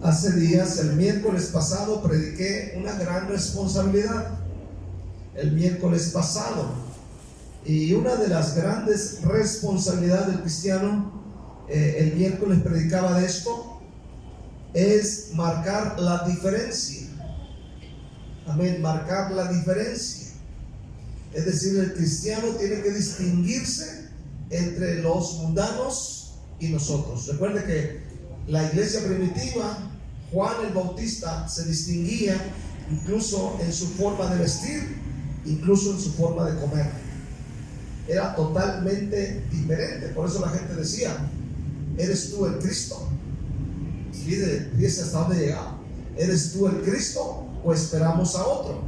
Hace días, el miércoles pasado, prediqué una gran responsabilidad. El miércoles pasado. Y una de las grandes responsabilidades del cristiano, el miércoles predicaba de esto, es marcar la diferencia. Amén, marcar la diferencia. Es decir, el cristiano tiene que distinguirse entre los mundanos y nosotros. Recuerde que la iglesia primitiva, Juan el Bautista, se distinguía incluso en su forma de vestir, incluso en su forma de comer. Era totalmente diferente. Por eso la gente decía: ¿eres tú el Cristo? Fíjese hasta dónde llegaba. ¿Eres tú el Cristo o esperamos a otro?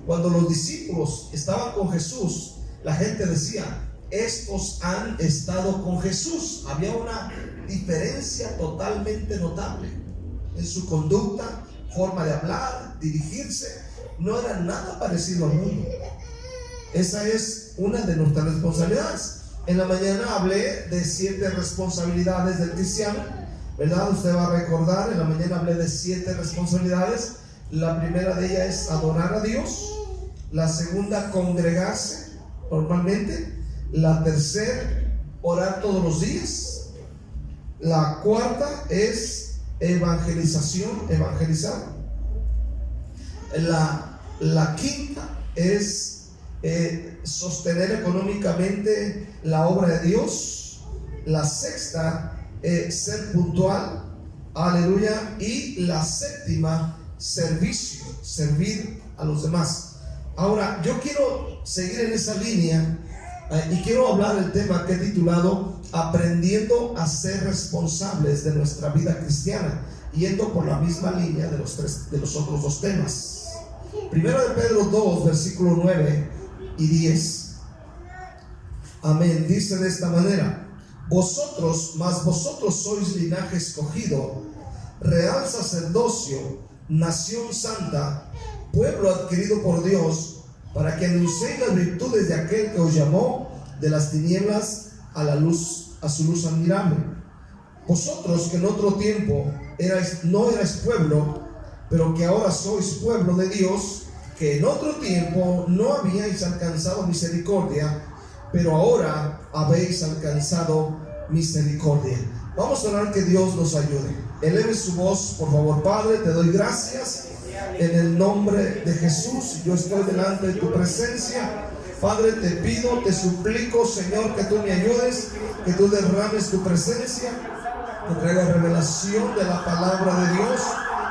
Cuando los discípulos estaban con Jesús, la gente decía: estos han estado con Jesús. Había una diferencia totalmente notable en su conducta, forma de hablar, dirigirse. No era nada parecido al mundo. Esa es una de nuestras responsabilidades. En la mañana hablé de 7 responsabilidades del cristiano, ¿verdad? Usted va a recordar, en la mañana hablé de 7 responsabilidades. La primera de ellas es adorar a Dios. La segunda, congregarse normalmente. La tercera, orar todos los días. La cuarta es evangelización, evangelizar. La quinta es sostener económicamente la obra de Dios. La sexta, ser puntual, aleluya. Y la séptima, servicio, servir a los demás. Ahora, yo quiero seguir en esa línea y quiero hablar del tema que he titulado aprendiendo a ser responsables de nuestra vida cristiana, yendo por la misma línea de los otros 2 temas. Primero de Pedro 2, versículo 9 y 10. Amén. Dice de esta manera: vosotros sois linaje escogido, real sacerdocio, nación santa, pueblo adquirido por Dios, para que anunciéis las virtudes de aquel que os llamó de las tinieblas a la luz, a su luz admirable. Vosotros que en otro tiempo no erais pueblo, pero que ahora sois pueblo de Dios, que en otro tiempo no habíais alcanzado misericordia, pero ahora habéis alcanzado misericordia. Vamos a orar que Dios nos ayude. Eleve su voz, por favor. Padre, te doy gracias en el nombre de Jesús. Yo estoy delante de tu presencia. Padre, te pido, te suplico, Señor, que tú me ayudes, que tú derrames tu presencia, que traiga revelación de la palabra de Dios.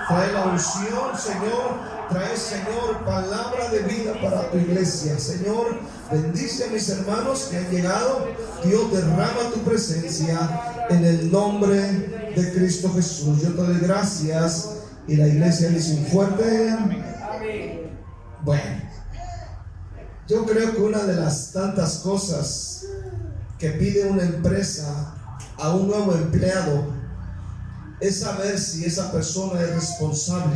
Trae la unción, Señor. Trae, Señor, palabra de vida para tu iglesia. Señor, bendice a mis hermanos que han llegado. Dios, derrama tu presencia en el nombre de Cristo Jesús. Yo te doy gracias. Y la iglesia dice un fuerte bueno. Yo creo que una de las tantas cosas que pide una empresa a un nuevo empleado es saber si esa persona es responsable.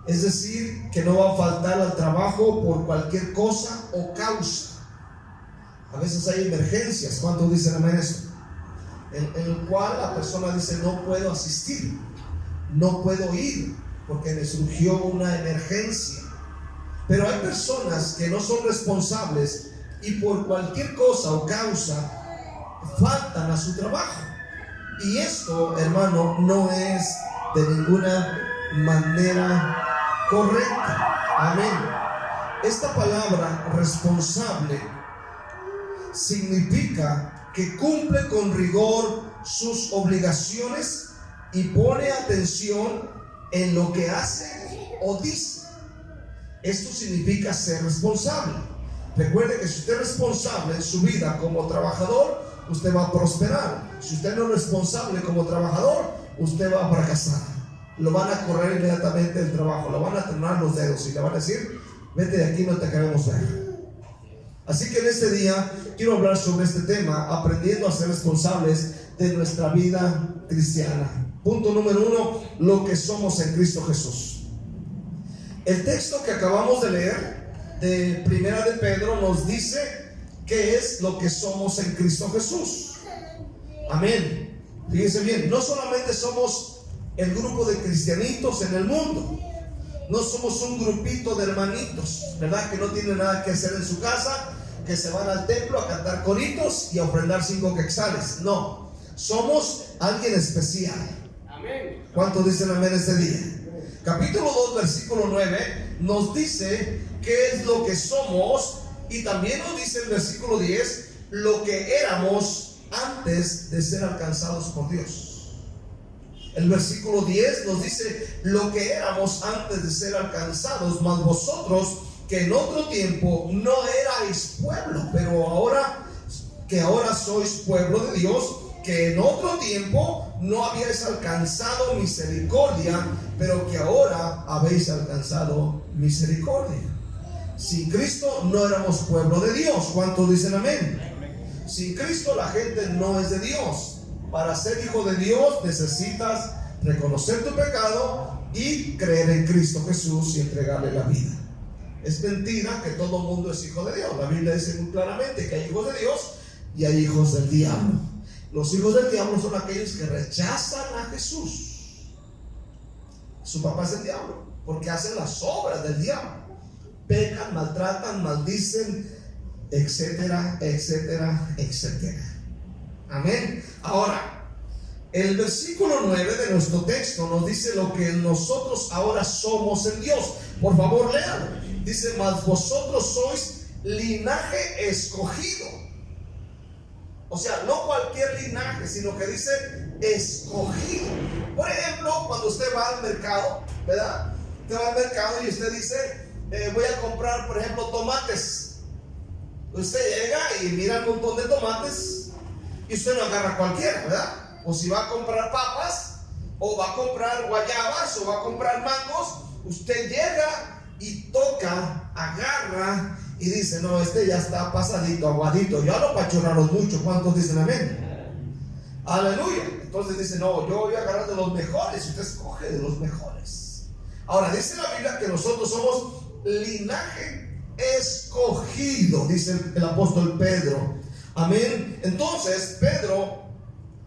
Es decir, que no va a faltar al trabajo por cualquier cosa o causa. A veces hay emergencias. ¿Cuántos dicen amén eso? En el cual la persona dice: no puedo asistir, no puedo ir porque me surgió una emergencia. Pero hay personas que no son responsables y por cualquier cosa o causa faltan a su trabajo. Y esto, hermano, no es de ninguna manera correcta. Amén. Esta palabra responsable significa que cumple con rigor sus obligaciones y pone atención en lo que hace o dice. Esto significa ser responsable. Recuerde que si usted es responsable en su vida como trabajador, usted va a prosperar. Si usted no es responsable como trabajador, usted va a fracasar. Lo van a correr inmediatamente del trabajo, lo van a tronar los dedos y le van a decir: vete de aquí, no te queremos ver. Así que en este día quiero hablar sobre este tema, aprendiendo a ser responsables de nuestra vida cristiana. Punto número 1, lo que somos en Cristo Jesús. El texto que acabamos de leer de Primera de Pedro nos dice qué es lo que somos en Cristo Jesús. Amén. Fíjense bien, no solamente somos el grupo de cristianitos en el mundo. No somos un grupito de hermanitos, ¿verdad? Que no tienen nada que hacer en su casa, que se van al templo a cantar coritos y a ofrendar 5 quetzales. No, somos alguien especial. Amén. ¿Cuántos dicen amén este día? Capítulo 2, versículo 9 nos dice qué es lo que somos, y también nos dice el versículo 10 lo que éramos antes de ser alcanzados por Dios. El versículo 10 nos dice lo que éramos antes de ser alcanzados, mas vosotros que en otro tiempo no erais pueblo, pero ahora sois pueblo de Dios, que en otro tiempo no habíais alcanzado misericordia, pero que ahora habéis alcanzado misericordia. Sin Cristo no éramos pueblo de Dios. ¿Cuántos dicen amén? Sin Cristo la gente no es de Dios. Para ser hijo de Dios necesitas reconocer tu pecado y creer en Cristo Jesús y entregarle la vida. Es mentira que todo mundo es hijo de Dios. La Biblia dice muy claramente que hay hijos de Dios y hay hijos del diablo. Los hijos del diablo son aquellos que rechazan a Jesús. Su papá es el diablo, porque hacen las obras del diablo. Pecan, maltratan, maldicen, etcétera, etcétera, etcétera. Amén. Ahora, el versículo 9 de nuestro texto nos dice lo que nosotros ahora somos en Dios. Por favor, léalo. Dice, mas vosotros sois linaje escogido. O sea, no cualquier linaje, sino que dice escogido. Por ejemplo, cuando usted va al mercado, ¿verdad? Usted va al mercado y usted dice, voy a comprar, por ejemplo, tomates. Usted llega y mira el montón de tomates y usted no agarra cualquiera, ¿verdad? O si va a comprar papas, o va a comprar guayabas, o va a comprar mangos, usted llega y toca, agarra y dice, no, este ya está pasadito, aguadito, ya lo pachorraron mucho. ¿Cuántos dicen amén? Aleluya. Entonces dice, no, yo voy a agarrar de los mejores. Usted escoge de los mejores. Ahora dice la Biblia que nosotros somos linaje escogido, dice el apóstol Pedro. Amén. Entonces Pedro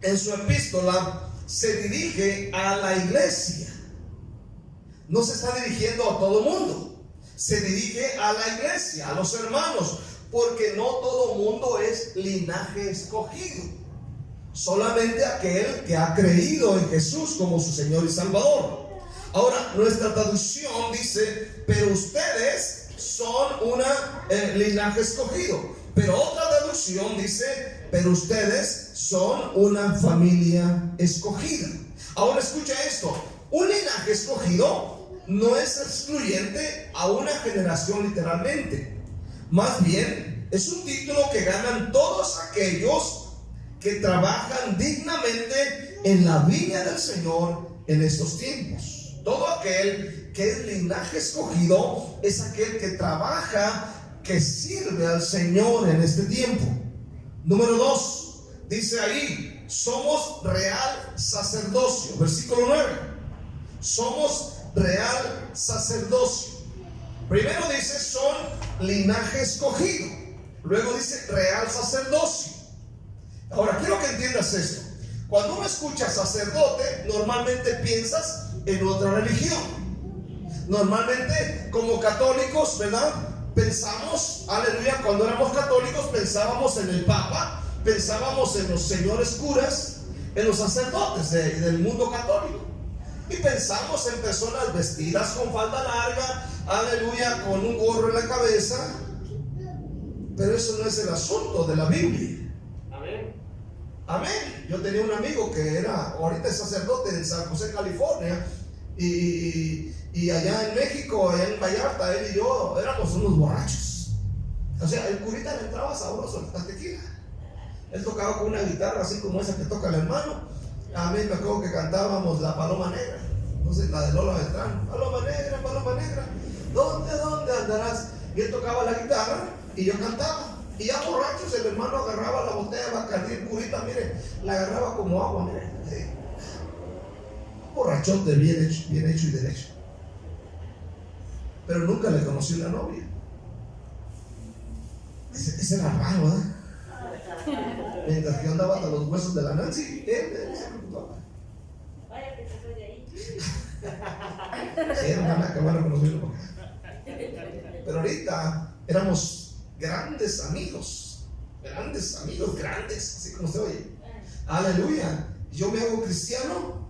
en su epístola se dirige a la iglesia. No se está dirigiendo a todo el mundo. Se dirige a la iglesia, a los hermanos, porque no todo mundo es linaje escogido. Solamente aquel que ha creído en Jesús como su Señor y Salvador. Ahora, nuestra traducción dice, pero ustedes son una linaje escogido. Pero otra traducción dice, pero ustedes son una familia escogida. Ahora escucha esto, un linaje escogido no es excluyente a una generación literalmente. Más bien, es un título que ganan todos aquellos que trabajan dignamente en la viña del Señor en estos tiempos. Todo aquel que es linaje escogido es aquel que trabaja, que sirve al Señor en este tiempo. Número 2, dice ahí, somos real sacerdocio. Versículo 9, somos real sacerdocio. Primero dice son linaje escogido, luego dice real sacerdocio. Ahora quiero que entiendas esto. Cuando uno escucha sacerdote, normalmente piensas en otra religión. Normalmente como católicos, ¿verdad? Pensamos, aleluya, cuando éramos católicos pensábamos en el Papa, pensábamos en los señores curas, en los sacerdotes del mundo católico. Y pensamos en personas vestidas con falda larga, aleluya, con un gorro en la cabeza. Pero eso no es el asunto de la Biblia. Amén. Amén. Yo tenía un amigo que era, ahorita es sacerdote en San José, California. Y allá en México, allá en Vallarta, él y yo éramos unos borrachos. O sea, el curita le entraba sabroso al tequila. Él tocaba con una guitarra así como esa que toca el hermano. A mí me acuerdo que cantábamos la Paloma Negra, no sé, la de Lola Beltrán. Paloma Negra, ¿dónde andarás? Y él tocaba la guitarra y yo cantaba. Y ya borrachos, el hermano agarraba la botella de Bacardí, el curita, mire, la agarraba como agua, mire. Sí. Borrachote bien hecho y derecho. Pero nunca le conocí una novia. Ese era raro, ¿verdad? Mientras que andaba hasta los huesos de la Nancy, él se preocupaba. Vaya que se fue de ahí. Sí, hermana, qué bueno que nos vino. Pero ahorita éramos grandes amigos, grandes, así como usted oye. Aleluya. Yo me hago cristiano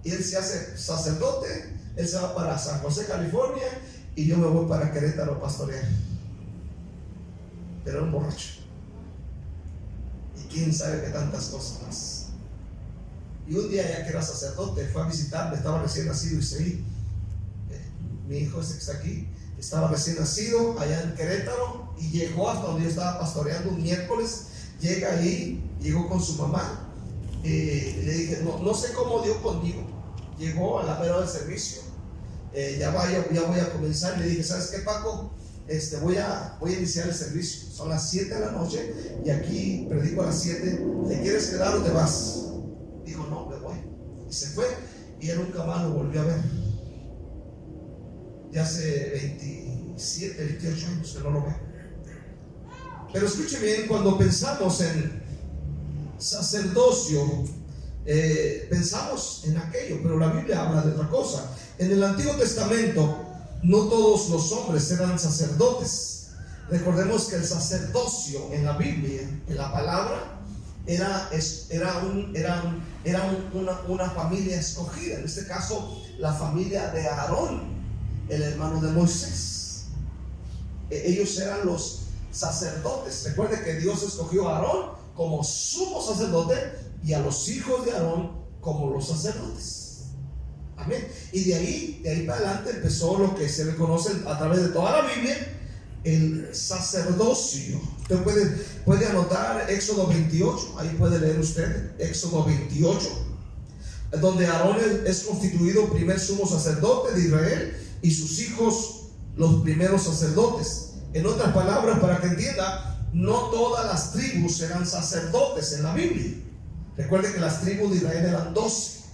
y él se hace sacerdote. Él se va para San José, California, y yo me voy para Querétaro a pastorear. Pero era un borracho. Y quién sabe qué tantas cosas más. Y un día, ya que era sacerdote, fue a visitarme. Estaba recién nacido Isaí, mi hijo ese que está aquí. Estaba recién nacido allá en Querétaro y llegó hasta donde yo estaba pastoreando un miércoles. Llega ahí, llegó con su mamá. Le dije, no sé cómo dio conmigo. Llegó a la hora del servicio. Ya voy a comenzar. Le dije, ¿sabes qué, Paco? Voy a iniciar el servicio. Son las 7 de la noche y aquí predico a las 7. ¿Te quieres quedar o te vas? Dijo, no, me voy. Y se fue y él nunca más lo volvió a ver. Ya hace 27, 28 años que no lo veo. Pero escuche bien, cuando pensamos en sacerdocio, pensamos en aquello, pero la Biblia habla de otra cosa. En el Antiguo Testamento no todos los hombres eran sacerdotes. Recordemos que el sacerdocio en la Biblia, en la palabra, era una familia escogida. En este caso, la familia de Aarón, el hermano de Moisés. Ellos eran los sacerdotes. Recuerde que Dios escogió a Aarón como sumo sacerdote y a los hijos de Aarón como los sacerdotes. Amén. Y de ahí para adelante empezó lo que se le conoce a través de toda la Biblia, el sacerdocio. Usted puede anotar Éxodo 28, ahí puede leer usted Éxodo 28, donde Aarón es constituido primer sumo sacerdote de Israel y sus hijos los primeros sacerdotes. En otras palabras, para que entienda, no todas las tribus eran sacerdotes en la Biblia. Recuerde que las tribus de Israel eran 12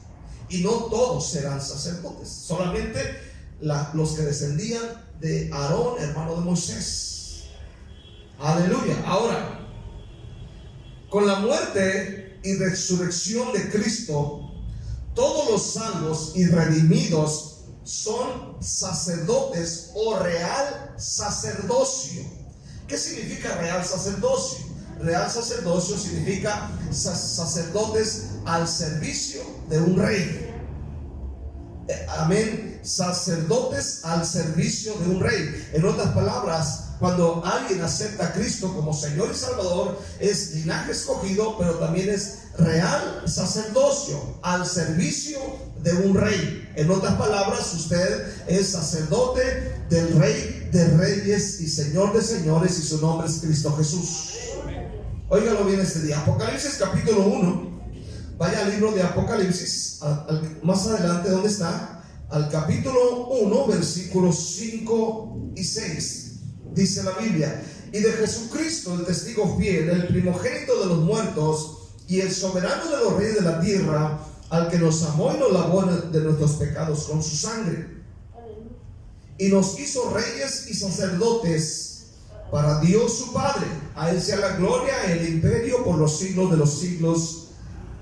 y no todos eran sacerdotes, solamente los que descendían de Aarón, hermano de Moisés. Aleluya. Ahora, con la muerte y resurrección de Cristo, todos los salvos y redimidos son sacerdotes o real sacerdocio. ¿Qué significa real sacerdocio? Real sacerdocio significa sacerdotes al servicio de un rey. Amén. Sacerdotes al servicio de un rey. En otras palabras, cuando alguien acepta a Cristo como Señor y Salvador, es linaje escogido, pero también es real sacerdocio al servicio de un rey. En otras palabras, usted es sacerdote del Rey de Reyes y Señor de Señores, y su nombre es Cristo Jesús. Óigalo bien este día. Apocalipsis capítulo 1. Vaya al libro de Apocalipsis, más adelante, ¿dónde está? Al capítulo 1, versículos 5 y 6. Dice la Biblia: y de Jesucristo, el testigo fiel, el primogénito de los muertos y el soberano de los reyes de la tierra, al que nos amó y nos lavó de nuestros pecados con su sangre, y nos hizo reyes y sacerdotes para Dios su Padre. A él sea la gloria y el imperio por los siglos de los siglos.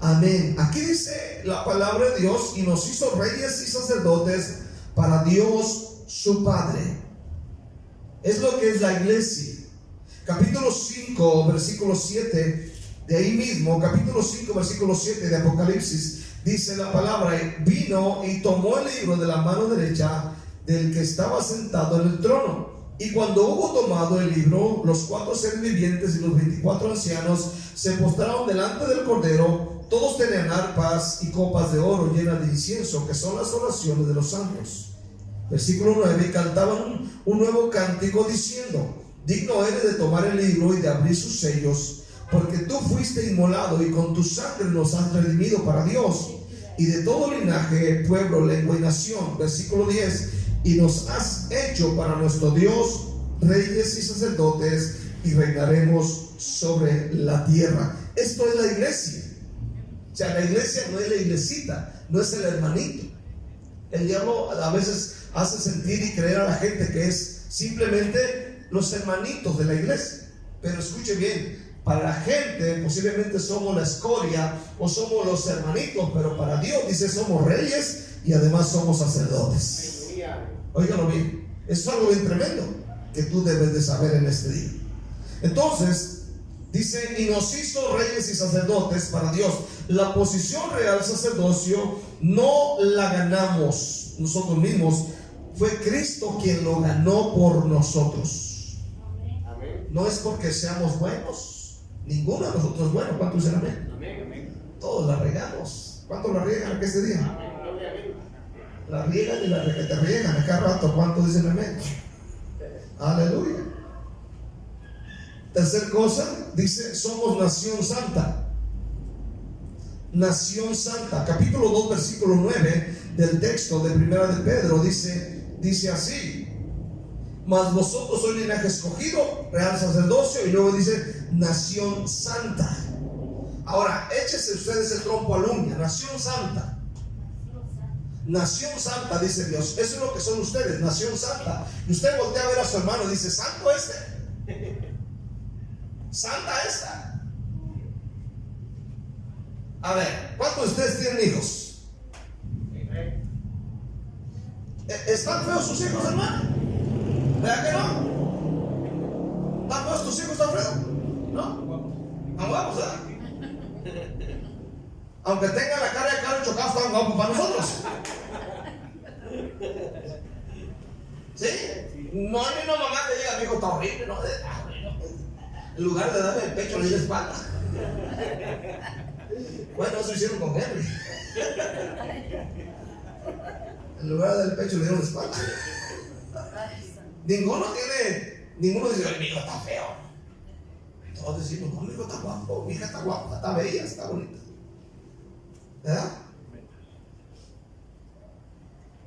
Amén. Aquí dice la palabra de Dios: y nos hizo reyes y sacerdotes para Dios su Padre. Es lo que es la iglesia. Capítulo 5, versículo 7, de ahí mismo, capítulo 5, versículo 7 de Apocalipsis, dice la palabra: vino y tomó el libro de la mano derecha del que estaba sentado en el trono. Y cuando hubo tomado el libro, los 4 seres vivientes y los 24 ancianos se postraron delante del Cordero. Todos tenían arpas y copas de oro llenas de incienso, que son las oraciones de los santos. Versículo 9: y cantaban un nuevo cántico diciendo: digno eres de tomar el libro y de abrir sus sellos, porque tú fuiste inmolado y con tu sangre nos has redimido para Dios, y de todo linaje, pueblo, lengua y nación. Versículo 10: y nos has hecho para nuestro Dios reyes y sacerdotes, y reinaremos sobre la tierra. Esto es la iglesia. O sea, la iglesia no es la iglesita, no es el hermanito. El diablo a veces hace sentir y creer a la gente que es simplemente los hermanitos de la iglesia. Pero escuche bien, Para la gente posiblemente somos la escoria o somos los hermanitos, pero para Dios dice somos reyes y además somos sacerdotes. Óigalo bien, eso es algo bien tremendo que tú debes de saber en este día. Entonces dice, y nos hizo reyes y sacerdotes para Dios. La posición real sacerdocio no la ganamos nosotros mismos, fue Cristo quien lo ganó por nosotros. No es porque seamos buenos, ninguno de nosotros es bueno. ¿Cuántos dicen amén? Todos la regamos. ¿Cuántos la riegan aquí este día? La riegan y la te riegan a cada rato. ¿Cuántos dicen amén? Aleluya. Tercer cosa, dice, somos nación santa. Nación santa. Capítulo 2, versículo 9 del texto de Primera de Pedro dice así: mas vosotros sois linaje escogido, real sacerdocio, y luego dice nación santa. Ahora, échese ustedes el trompo a la uña. Nación santa. Nación santa, dice Dios. Eso es lo que son ustedes, nación santa. Y usted voltea a ver a su hermano y dice, santo este, santa esta. A ver, ¿cuántos de ustedes tienen hijos? ¿Están feos sus hijos, hermano? ¿Verdad que no? ¿Están feos tus hijos, Alfredo? ¿No? ¿Están guapos, verdad? Aunque tengan la cara de Carlos Chocado, están guapos para nosotros. ¿Sí? No hay una mamá que diga, mi hijo está horrible, ¿no? En lugar de darle el pecho, le di la espalda. Bueno, eso hicieron con Henry. En lugar de dar el pecho, le dieron la espalda. Ninguno dice, mi hijo está feo. Todos decimos, no, mi hijo está guapo, mi hija está guapa, está bella, está bonita. ¿Verdad?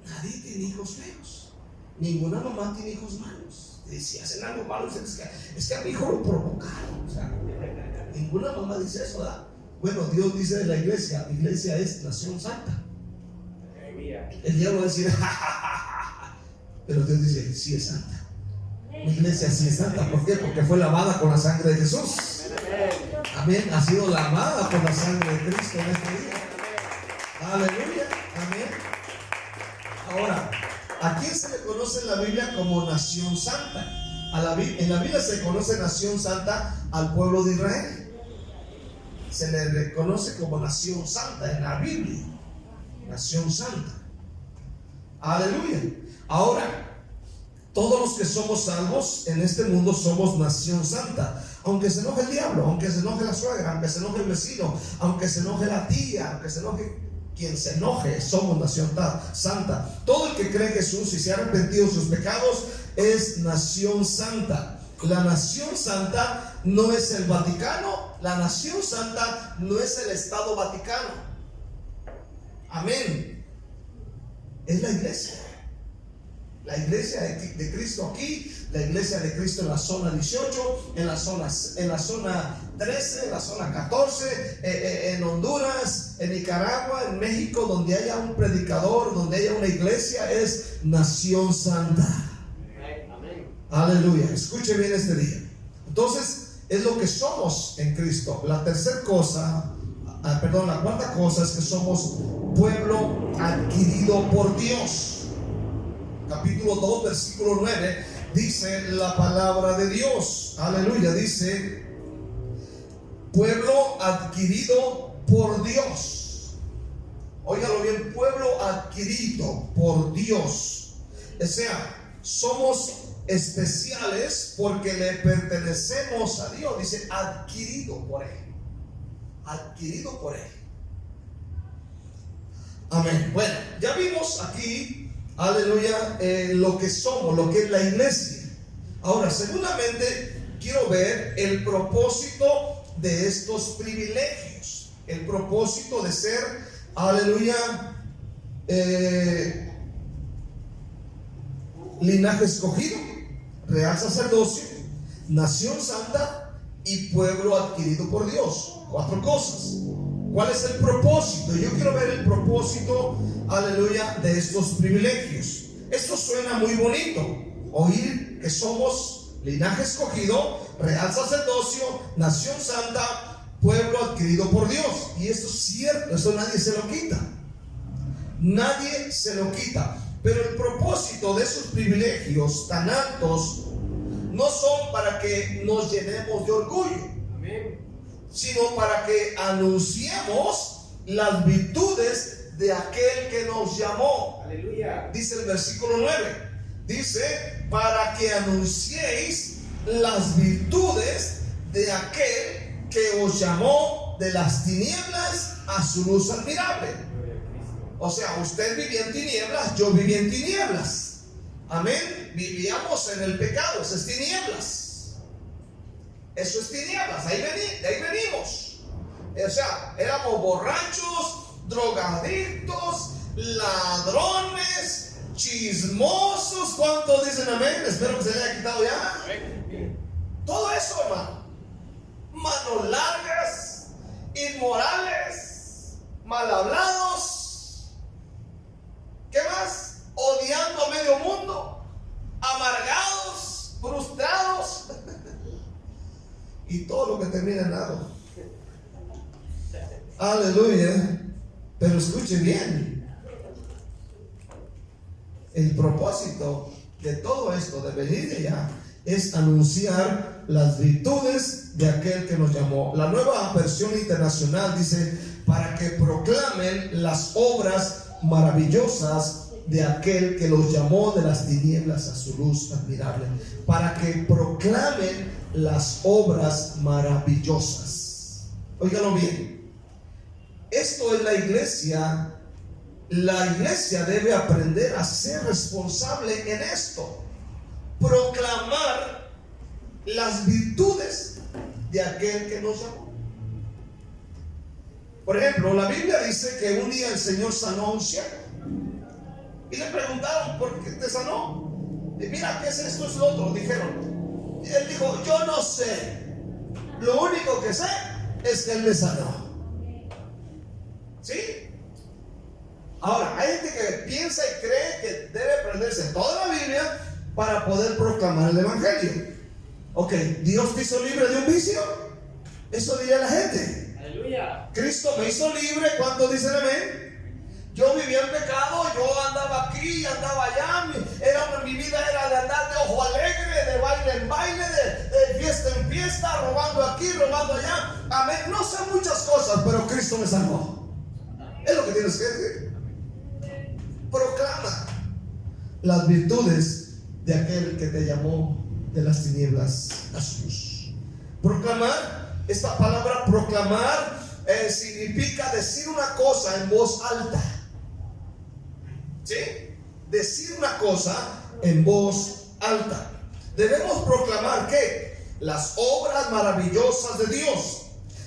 Nadie tiene hijos feos. Ninguna mamá tiene hijos malos. Y si hacen algo malo, es que a mi hijo lo provocaron. O sea, ninguna mamá dice eso, ¿verdad? Bueno, Dios dice de la iglesia es nación santa. El diablo va a decir, pero Dios dice, sí es santa. Mi iglesia sí es santa. ¿Por qué? Porque fue lavada con la sangre de Jesús. Amén. Ha sido lavada por la sangre de Cristo en este día. Aleluya. Amén. Ahora, ¿a quién se le conoce en la Biblia como nación santa? En la Biblia se conoce nación santa al pueblo de Israel. Se le reconoce como nación santa en la Biblia. Nación santa. Aleluya. Ahora, todos los que somos salvos en este mundo somos nación santa. Aunque se enoje el diablo, aunque se enoje la suegra, aunque se enoje el vecino, aunque se enoje la tía, aunque se enoje quien se enoje, somos nación santa. Todo el que cree en Jesús y se ha arrepentido de sus pecados es nación santa. La nación santa no es el Vaticano, la nación santa no es el Estado Vaticano. Amén. Es la iglesia. La iglesia de Cristo aquí, la iglesia de Cristo en la zona 18, en la zona 13, en la zona 14, en Honduras, en Nicaragua, en México, donde haya un predicador, donde haya una iglesia, es nación santa. Amén. Aleluya. Escuche bien este día. Entonces, es lo que somos en Cristo. La cuarta cosa es que somos pueblo adquirido por Dios. Capítulo 2, versículo 9, dice la palabra de Dios. Aleluya. Dice, pueblo adquirido por Dios. Óigalo bien, pueblo adquirido por Dios. O sea, somos especiales porque le pertenecemos a Dios. Dice, adquirido por Él. Adquirido por Él. Amén. Bueno, ya vimos aquí, aleluya, lo que somos, lo que es la iglesia. Ahora, seguramente quiero ver el propósito de estos privilegios, el propósito de ser, aleluya, linaje escogido, real sacerdocio, nación santa y pueblo adquirido por Dios. 4 cosas. ¿Cuál es el propósito? Yo quiero ver el propósito, aleluya, de estos privilegios. Esto suena muy bonito, oír que somos linaje escogido, real sacerdocio, nación santa, pueblo adquirido por Dios. Y esto es cierto, eso nadie se lo quita. Nadie se lo quita. Pero el propósito de esos privilegios tan altos no son para que nos llenemos de orgullo, sino para que anunciemos las virtudes de aquel que nos llamó. Aleluya. Dice el versículo 9. Dice, para que anunciéis las virtudes de aquel que os llamó de las tinieblas a su luz admirable. O sea, usted vivía en tinieblas, yo viví en tinieblas. Amén. Vivíamos en el pecado, eso es tinieblas. Eso es tinieblas, de ahí venimos. O sea, éramos borrachos, drogadictos, ladrones, chismosos. ¿Cuántos dicen amén? Espero que se le haya quitado ya. Todo eso, hermano. Manos largas, inmorales, mal hablados. ¿Qué más? Odiando a medio mundo, amargados, frustrados y todo lo que termina en nada. Aleluya. Pero escuche bien, el propósito de todo esto, de venir de allá, es anunciar las virtudes de aquel que nos llamó. La Nueva Versión Internacional dice, para que proclamen las obras maravillosas de aquel que los llamó de las tinieblas a su luz admirable. Para que proclamen las obras maravillosas. Óigalo bien. Esto es la iglesia. La iglesia debe aprender a ser responsable en esto. Proclamar las virtudes de aquel que nos llamó. Por ejemplo, la Biblia dice que un día el Señor sanó a un ciego. Y le preguntaron, ¿por qué te sanó? Y mira, ¿qué es esto? Es lo otro. Dijeron. Y él dijo, yo no sé. Lo único que sé es que Él me sanó. ¿Sí? Ahora, hay gente que piensa y cree que debe aprenderse toda la Biblia para poder proclamar el Evangelio. Ok, ¿Dios te hizo libre de un vicio? Eso diría la gente. Aleluya. Cristo me hizo libre. ¿Cuántos dicen amén? Yo vivía en pecado, yo andaba aquí, andaba allá, mi vida era de andar de ojo alegre, de baile en baile, de fiesta en fiesta, robando aquí, robando allá. Amén. No sé muchas cosas, pero Cristo me salvó. Es lo que tienes que decir. Proclama las virtudes de aquel que te llamó de las tinieblas a su luz. Proclamar, esta palabra proclamar significa decir una cosa en voz alta. ¿Sí? Decir una cosa en voz alta. Debemos proclamar ¿qué? Las obras maravillosas de Dios,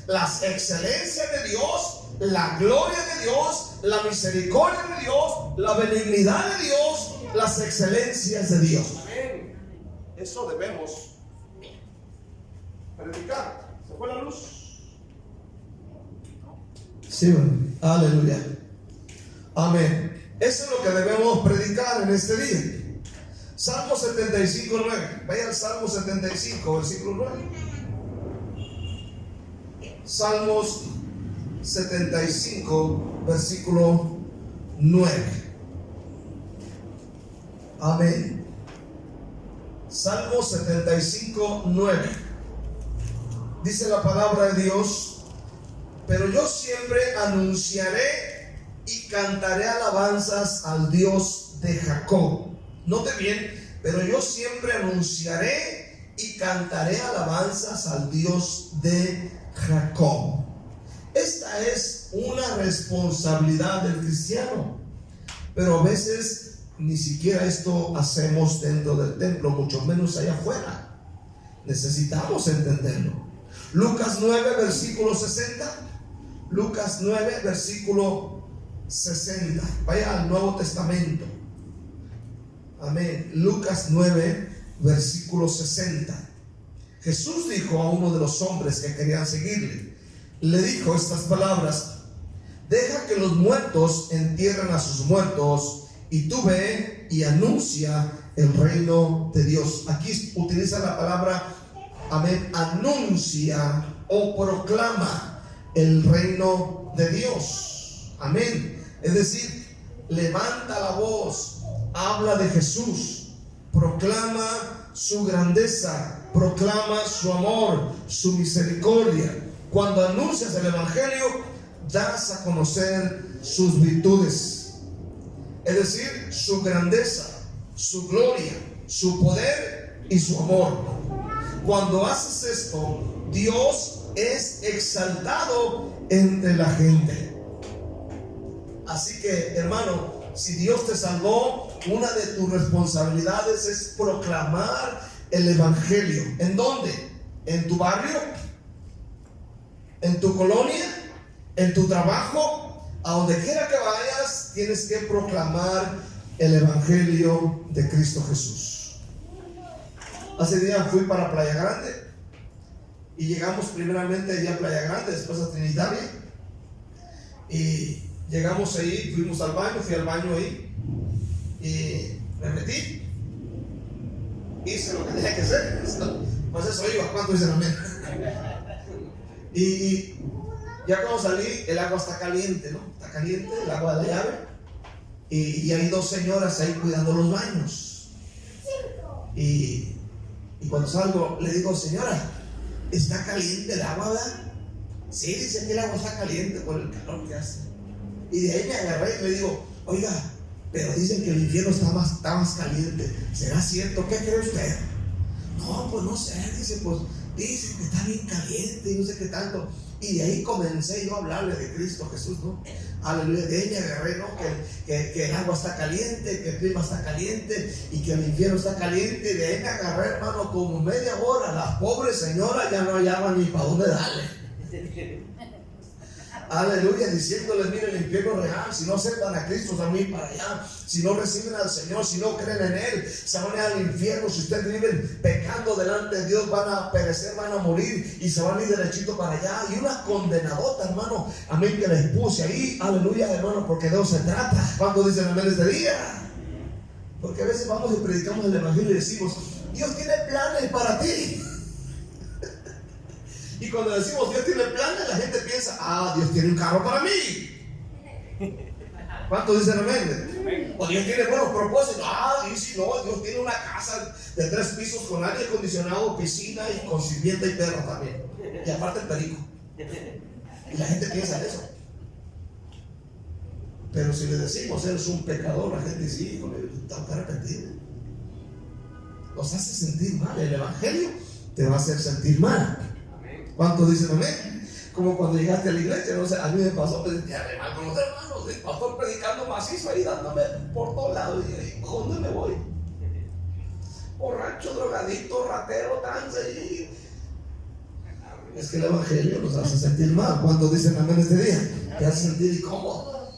las excelencias de Dios, la gloria de Dios, la misericordia de Dios, la benignidad de Dios, las excelencias de Dios. Amén. Eso debemos predicar. ¿Se fue la luz? Sí, aleluya. Amén. Eso es lo que debemos predicar en este día. Salmo 75, 9. Vaya al Salmo 75, versículo 9. Salmos 75, versículo 9. Amén. Salmo 75, 9. Dice la palabra de Dios: pero yo siempre anunciaré y cantaré alabanzas al Dios de Jacob. Note bien, pero yo siempre anunciaré y cantaré alabanzas al Dios de Jacob. Esta es una responsabilidad del cristiano, pero a veces ni siquiera esto hacemos dentro del templo, mucho menos allá afuera. Necesitamos entenderlo. Lucas 9, versículo 60. Lucas 9, versículo 60. Vaya al Nuevo Testamento. Amén. Lucas 9, versículo 60. Jesús dijo a uno de los hombres que querían seguirle, le dijo estas palabras: deja que los muertos entierren a sus muertos, y tú ve y anuncia el reino de Dios. Aquí utiliza la palabra amén, anuncia o proclama el reino de Dios. Amén. Es decir, levanta la voz, habla de Jesús, proclama su grandeza, proclama su amor, su misericordia. Cuando anuncias el evangelio, das a conocer sus virtudes, es decir, su grandeza, su gloria, su poder y su amor. Cuando haces esto, Dios es exaltado entre la gente. Así que, hermano, si Dios te salvó, una de tus responsabilidades es proclamar el evangelio. ¿En dónde? ¿En tu barrio? ¿En tu colonia? ¿En tu trabajo? A donde quiera que vayas, tienes que proclamar el evangelio de Cristo Jesús. Hace días fui para Playa Grande y llegamos primeramente allí a Playa Grande, después a Trinitaria, y llegamos ahí, fuimos al baño, fui al baño ahí y me metí, hice lo que tenía que hacer, pues eso iba. ¿Cuánto dicen amén? Y ya cuando salí, el agua está caliente, ¿no? Está caliente el agua de la llave, y hay dos señoras ahí cuidando los baños. Y cuando salgo, le digo: señora, ¿está caliente el agua, verdad? Sí, dice que el agua está caliente por el calor que hace. Y de ahí me agarré y le digo: oiga, pero dicen que el infierno está más caliente. ¿Será cierto? ¿Qué cree usted? No, pues no sé, dice, pues dicen que está bien caliente y no sé qué tanto. Y de ahí comencé yo a hablarle de Cristo Jesús, ¿no? Aleluya. De ahí me agarré, ¿no? Que el agua está caliente, que el clima está caliente y que el infierno está caliente. Y de ahí me agarré, hermano, como media hora. Las pobres señoras ya no hallaban ni para dónde darle. Aleluya, diciéndoles: mire, el infierno real, si no aceptan a Cristo, se van a ir para allá. Si no reciben al Señor, si no creen en Él, se van a ir al infierno. Si ustedes viven pecando delante de Dios, van a perecer, van a morir y se van a ir derechito para allá. Y una condenadota, hermano, amén, que les puse ahí. Aleluya, hermano, porque de eso se trata. ¿Cuánto dicen amén este día? Porque a veces vamos y predicamos el evangelio y decimos: Dios tiene planes para ti. Y cuando decimos Dios tiene planes, la gente piensa: ah, Dios tiene un carro para mí. ¿Cuántos dicen amén? O Dios tiene buenos propósitos. Ah, sí, no, Dios tiene una casa de 3 pisos con aire acondicionado, piscina y con sirvienta y perro también. Y aparte el perico. Y la gente piensa eso. Pero si le decimos eres un pecador, la gente dice: híjole, tengo que arrepentirme. Los hace sentir mal. El evangelio te va a hacer sentir mal. ¿Cuántos dicen amén? Como cuando llegaste a la iglesia, no sé, a mí me pasó, pues decía mal con los hermanos, el pastor predicando macizo ahí, dándome por todos lados. Y dije: ¿dónde me voy? Borracho, drogadito, ratero, tranza. Es que el evangelio nos hace sentir mal. ¿Cuántos dicen amén este día? Te hace sentir incómodo,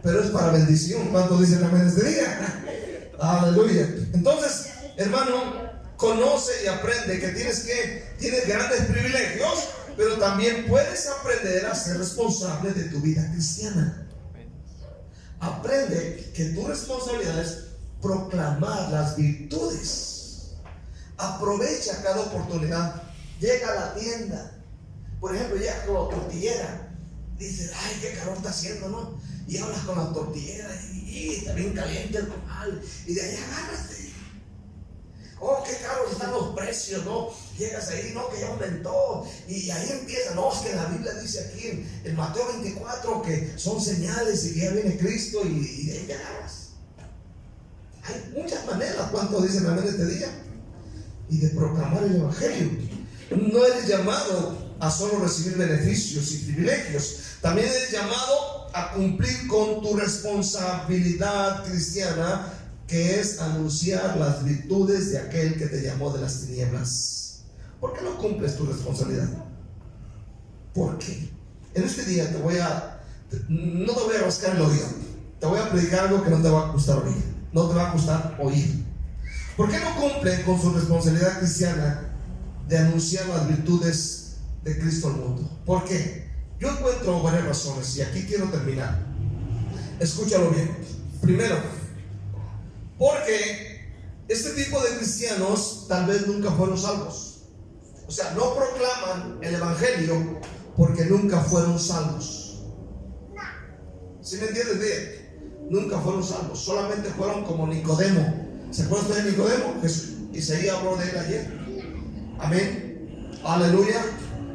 pero es para bendición. ¿Cuántos dicen amén este día? Aleluya. Entonces, hermano, conoce y aprende que tienes grandes privilegios, pero también puedes aprender a ser responsable de tu vida cristiana. Aprende que tu responsabilidad es proclamar las virtudes. Aprovecha cada oportunidad. Llega a la tienda, por ejemplo, llega con la tortillera, dices: ay, qué calor está haciendo, ¿no? Y hablas con la tortillera y está bien caliente el comal, y de ahí agárrate. Oh, qué caros están los precios, ¿no? Llegas ahí, no, que ya aumentó. Y ahí empieza: no, es que la Biblia dice aquí en Mateo 24 que son señales y que ya viene Cristo, y de ahí te agarras. Hay muchas maneras. ¿Cuántos dicen amén este día? Y de proclamar el evangelio. No eres llamado a solo recibir beneficios y privilegios. También eres llamado a cumplir con tu responsabilidad cristiana, que es anunciar las virtudes de aquel que te llamó de las tinieblas. ¿Por qué no cumples tu responsabilidad? ¿Por qué? En este día no te voy a rascar el oído. Te voy a predicar algo que no te va a gustar oír. No te va a gustar oír. ¿Por qué no cumplen con su responsabilidad cristiana de anunciar las virtudes de Cristo al mundo? ¿Por qué? Yo encuentro varias razones y aquí quiero terminar. Escúchalo bien. Primero, porque este tipo de cristianos tal vez nunca fueron salvos. O sea, no proclaman el evangelio porque nunca fueron salvos. ¿Sí me entiendes bien? Nunca fueron salvos, solamente fueron como Nicodemo. ¿Se acuerdan de Nicodemo? Isaías habló de él ayer. Amén. Aleluya.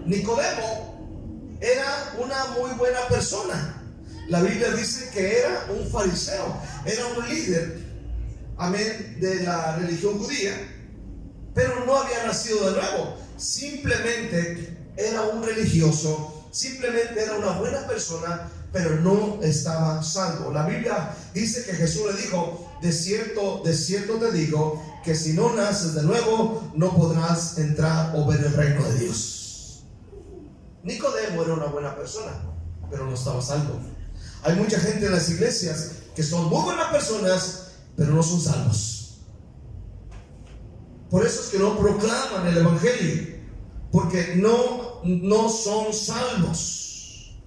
Nicodemo era una muy buena persona. La Biblia dice que era un fariseo, era un líder, amén, de la religión judía, pero no había nacido de nuevo. Simplemente era un religioso, simplemente era una buena persona, pero no estaba salvo. La Biblia dice que Jesús le dijo: de cierto te digo, que si no naces de nuevo, no podrás entrar o ver el reino de Dios. Nicodemo era una buena persona, pero no estaba salvo. Hay mucha gente en las iglesias que son muy buenas personas, pero no son salvos. Por eso es que no proclaman el evangelio, porque no son salvos.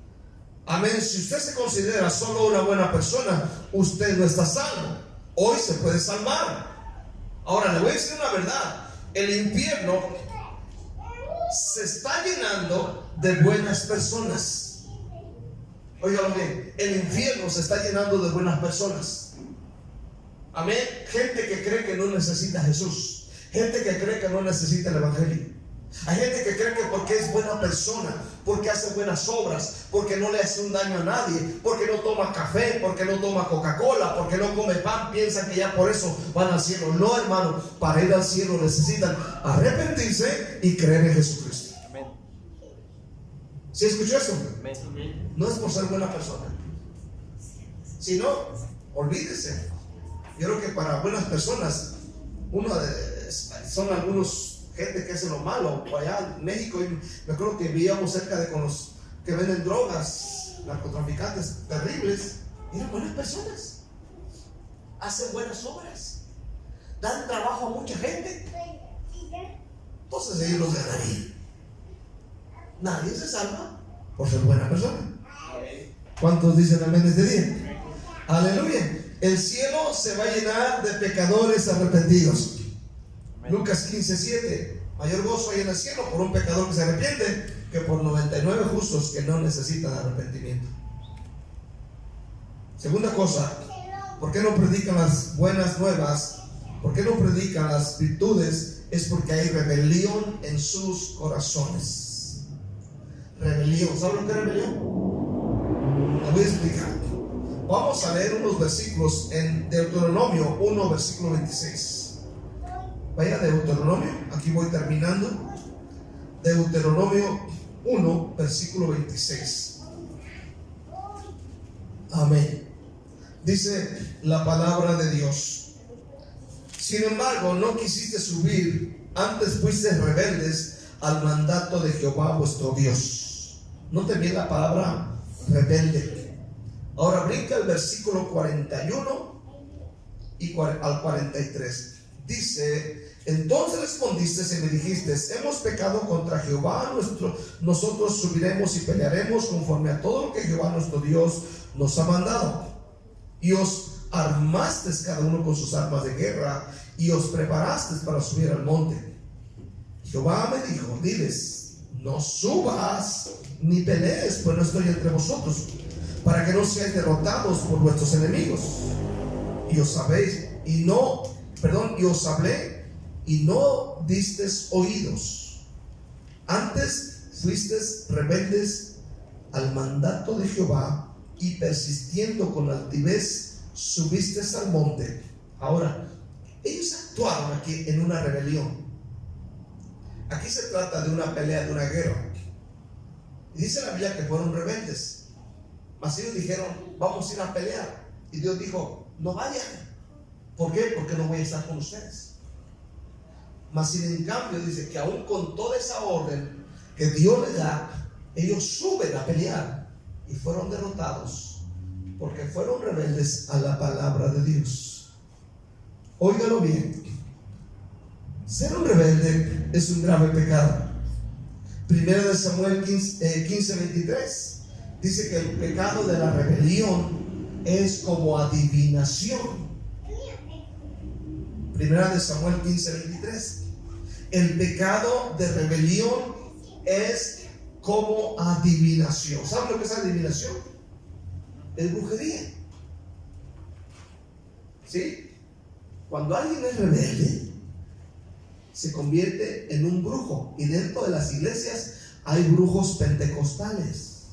Amén. Si usted se considera solo una buena persona, usted no está salvo. Hoy se puede salvar. Ahora le voy a decir una verdad: el infierno se está llenando de buenas personas. Óigalo bien, el infierno se está llenando de buenas personas. Amén. Gente que cree que no necesita a Jesús, gente que cree que no necesita el evangelio. Hay gente que cree que porque es buena persona, porque hace buenas obras, porque no le hace un daño a nadie, porque no toma café, porque no toma Coca-Cola, porque no come pan, piensan que ya por eso van al cielo. No, hermano, para ir al cielo necesitan arrepentirse y creer en Jesucristo. ¿Sí escuchó eso? No es por ser buena persona, sino, olvídese. Yo creo que para buenas personas, son algunos gente que hace lo malo. Allá en México, me acuerdo que vivíamos cerca de con los que venden drogas, narcotraficantes terribles. Eran buenas personas, hacen buenas obras, dan trabajo a mucha gente. Entonces ellos los ganarían. Nadie se salva por ser buena persona. ¿Cuántos dicen amén este día? Aleluya. El cielo se va a llenar de pecadores arrepentidos. Lucas 15:7. Mayor gozo hay en el cielo por un pecador que se arrepiente que por 99 justos que no necesitan arrepentimiento. Segunda cosa, ¿por qué no predican las buenas nuevas? ¿Por qué no predican las virtudes? Es porque hay rebelión en sus corazones. Rebelión. ¿Sabe lo que es rebelión? Lo voy a explicar. Vamos a leer unos versículos en Deuteronomio 1, versículo 26. Vaya, Deuteronomio, aquí voy terminando. Deuteronomio 1, versículo 26. Amén. Dice la palabra de Dios: sin embargo, no quisiste subir, antes fuiste rebeldes al mandato de Jehová vuestro Dios. Noten bien la palabra rebelde. Ahora brinca el versículo 41 al 43. Dice: entonces respondiste y me dijiste: hemos pecado contra Jehová nosotros subiremos y pelearemos conforme a todo lo que Jehová nuestro Dios nos ha mandado. Y os armasteis cada uno con sus armas de guerra y os preparasteis para subir al monte. Jehová me dijo: diles, no subas ni pelees, pues no estoy entre vosotros, para que no seáis derrotados por vuestros enemigos. Y os hablé y no distes oídos. Antes fuisteis rebeldes al mandato de Jehová, y persistiendo con altivez subisteis al monte. Ahora, ellos actuaron aquí en una rebelión. Aquí se trata de una pelea, de una guerra. Y dice la Biblia que fueron rebeldes. Mas ellos dijeron: vamos a ir a pelear. Y Dios dijo: no vayan. ¿Por qué? Porque no voy a estar con ustedes. Mas en cambio dice que aún con toda esa orden que Dios les da, ellos suben a pelear y fueron derrotados porque fueron rebeldes a la palabra de Dios. Óigalo bien. Ser un rebelde es un grave pecado. Primera de Samuel 15:23 dice que el pecado de la rebelión es como adivinación. Primera de Samuel 15:23. El pecado de rebelión es como adivinación. ¿Saben lo que es adivinación? Es brujería. ¿Sí? Cuando alguien es rebelde, se convierte en un brujo. Y dentro de las iglesias hay brujos pentecostales,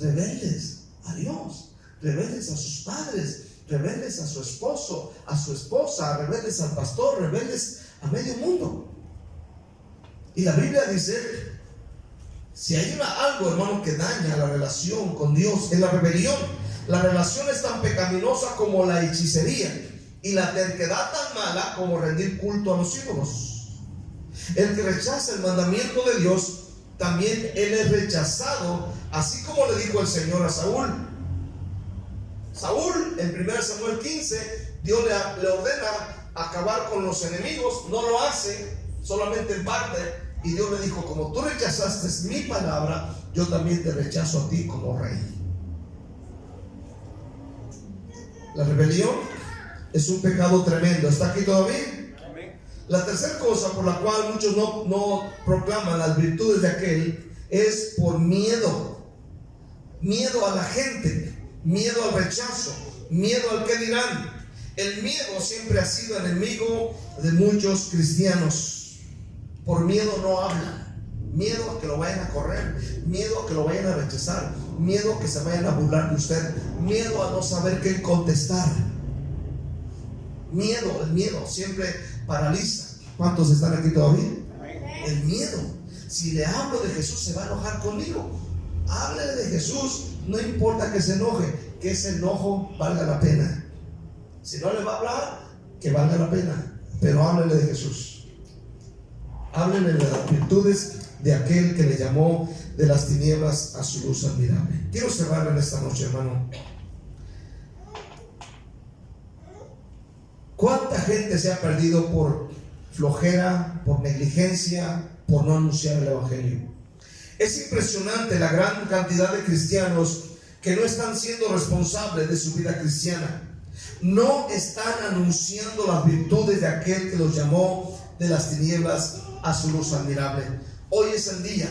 rebeldes a Dios, rebeldes a sus padres, rebeldes a su esposo, a su esposa, rebeldes al pastor, rebeldes a medio mundo. Y la Biblia dice, si hay algo, hermano, que daña la relación con Dios, es la rebelión. La relación es tan pecaminosa como la hechicería, y la terquedad tan mala como rendir culto a los ídolos. El que rechaza el mandamiento de Dios, también él es rechazado, así como le dijo el Señor a Saúl. Saúl, en 1 Samuel 15, Dios le ordena acabar con los enemigos. No lo hace, solamente en parte. Y Dios le dijo, como tú rechazaste mi palabra, yo también te rechazo a ti como rey. La rebelión es un pecado tremendo. ¿Está aquí todavía? La tercera cosa por la cual muchos no proclaman las virtudes de aquel es por miedo. Miedo a la gente, miedo al rechazo, miedo al que dirán. El miedo siempre ha sido enemigo de muchos cristianos. Por miedo no hablan. Miedo a que lo vayan a correr, miedo a que lo vayan a rechazar, miedo a que se vayan a burlar de usted, miedo a no saber qué contestar. Miedo, el miedo siempre paraliza. ¿Cuántos están aquí todavía? El miedo. Si le hablo de Jesús, se va a enojar conmigo. Háblele de Jesús, no importa que se enoje, que ese enojo valga la pena. Si no le va a hablar, que valga la pena, pero háblele de Jesús. Háblele de las virtudes de aquel que le llamó de las tinieblas a su luz admirable. Quiero cerrar en esta noche, hermano. ¿Cuánta gente se ha perdido por flojera, por negligencia, por no anunciar el evangelio? Es impresionante la gran cantidad de cristianos que no están siendo responsables de su vida cristiana. No están anunciando las virtudes de aquel que los llamó de las tinieblas a su luz admirable. Hoy es el día,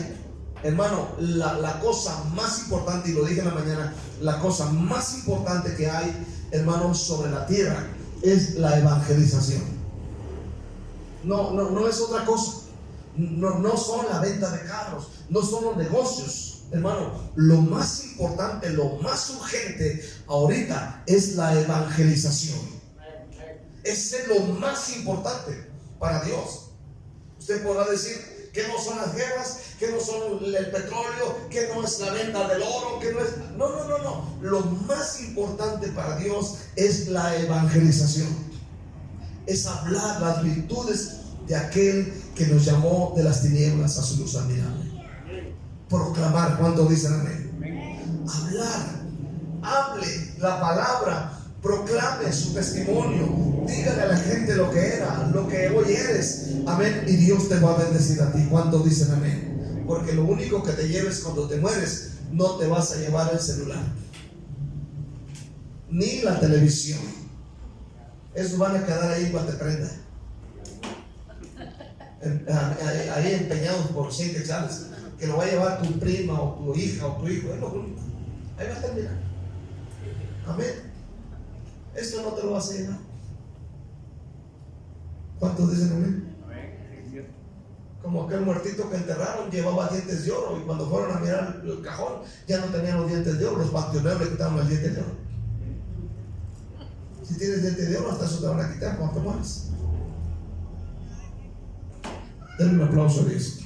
hermano, la cosa más importante, y lo dije en la mañana, la cosa más importante que hay, hermano, sobre la tierra es la evangelización. No es otra cosa. No son la venta de carros, no son los negocios, hermano. Lo más importante, lo más urgente ahorita es la evangelización. Ese es lo más importante para Dios. Usted podrá decir que no son las guerras, que no son el petróleo, que no es la venta del oro, que no es... No. Lo más importante para Dios es la evangelización. Es hablar las virtudes de aquel que nos llamó de las tinieblas a su luz admirable. Proclamar, ¿cuántos dicen amén? Hablar, hable la palabra, proclame su testimonio, dígale a la gente lo que era, lo que hoy eres, amén, y Dios te va a bendecir a ti. ¿Cuántos dicen amén? Porque lo único que te lleves cuando te mueres, no te vas a llevar el celular ni la televisión. Esos van a quedar ahí cuando te prenda, ahí empeñados por 100 quetzales, que lo va a llevar tu prima o tu hija o tu hijo. Es lo único. Ahí va a terminar. Amén. Esto no te lo vas a llevar. ¿Cuántos dicen amén? Como aquel muertito que enterraron, llevaba dientes de oro, y cuando fueron a mirar el cajón ya no tenían los dientes de oro. Los panteoneros le quitaron los dientes de oro. Si tienes dientes de oro, hasta eso te van a quitar cuando te mueres. Denle un aplauso a Dios.